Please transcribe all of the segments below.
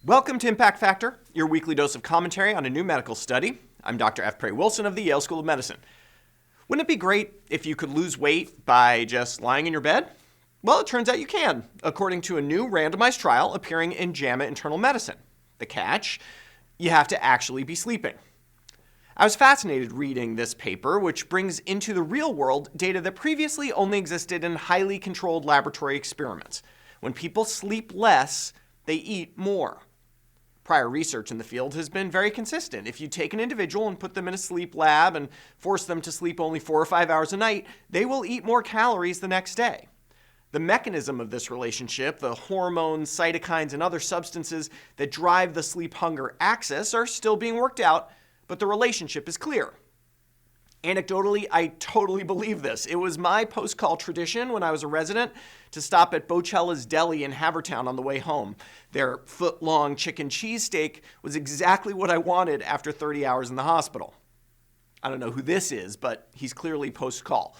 Welcome to Impact Factor, your weekly dose of commentary on a new medical study. I'm Dr. F. Perry Wilson of the Yale School of Medicine. Wouldn't it be great if you could lose weight by just lying in your bed? Well, it turns out you can, according to a new randomized trial appearing in JAMA Internal Medicine. The catch? You have to actually be sleeping. I was fascinated reading this paper, which brings into the real world data that previously only existed in highly controlled laboratory experiments. When people sleep less, they eat more. Prior research in the field has been very consistent. If you take an individual and put them in a sleep lab and force them to sleep only 4 or 5 hours a night, they will eat more calories the next day. The mechanism of this relationship, the hormones, cytokines, and other substances that drive the sleep-hunger axis are still being worked out, but the relationship is clear. Anecdotally, I totally believe this. It was my post-call tradition when I was a resident to stop at Bocella's Deli in Havertown on the way home. Their foot-long chicken cheesesteak was exactly what I wanted after 30 hours in the hospital. I don't know who this is, but he's clearly post-call.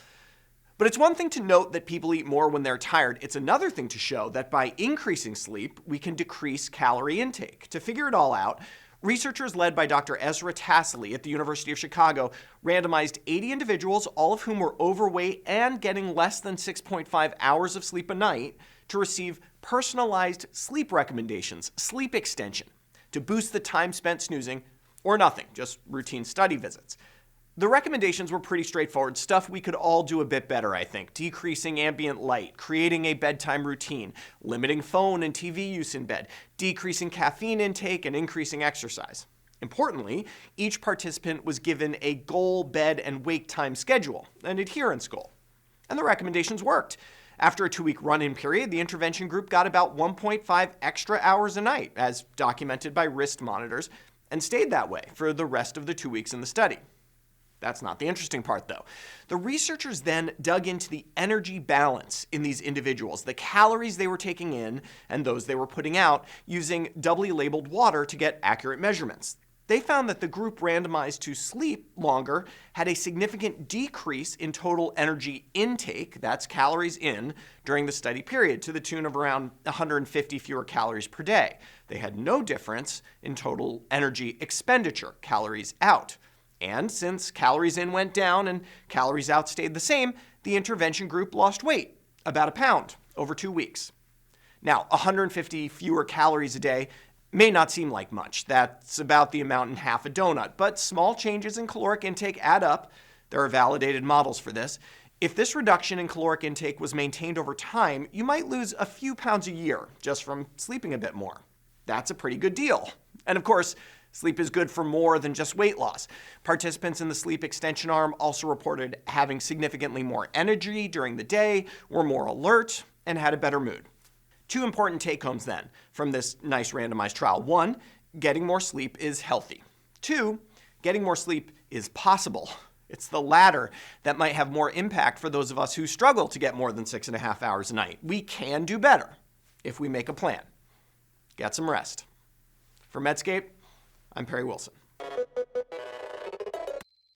But it's one thing to note that people eat more when they're tired. It's another thing to show that by increasing sleep, we can decrease calorie intake. To figure it all out, researchers led by Dr. Ezra Tassily at the University of Chicago randomized 80 individuals, all of whom were overweight and getting less than 6.5 hours of sleep a night, to receive personalized sleep recommendations, sleep extension, to boost the time spent snoozing, or nothing, just routine study visits. The recommendations were pretty straightforward, stuff we could all do a bit better, I think. Decreasing ambient light, creating a bedtime routine, limiting phone and TV use in bed, decreasing caffeine intake, and increasing exercise. Importantly, each participant was given a goal bed and wake time schedule, an adherence goal. And the recommendations worked. After a 2-week run-in period, the intervention group got about 1.5 extra hours a night, as documented by wrist monitors, and stayed that way for the rest of the 2 weeks in the study. That's not the interesting part, though. The researchers then dug into the energy balance in these individuals, the calories they were taking in and those they were putting out, using doubly labeled water to get accurate measurements. They found that the group randomized to sleep longer had a significant decrease in total energy intake, that's calories in, during the study period, to the tune of around 150 fewer calories per day. They had no difference in total energy expenditure, calories out. And since calories in went down and calories out stayed the same, the intervention group lost weight, about 1 pound, over 2 weeks. Now, 150 fewer calories a day may not seem like much. That's about the amount in half a donut. But small changes in caloric intake add up. There are validated models for this. If this reduction in caloric intake was maintained over time, you might lose a few pounds a year just from sleeping a bit more. That's a pretty good deal. And of course, sleep is good for more than just weight loss. Participants in the sleep extension arm also reported having significantly more energy during the day, were more alert, and had a better mood. 2 important take-homes then from this nice randomized trial. 1, getting more sleep is healthy. 2, getting more sleep is possible. It's the latter that might have more impact for those of us who struggle to get more than 6.5 hours a night. We can do better if we make a plan. Get some rest. For Medscape, I'm Perry Wilson.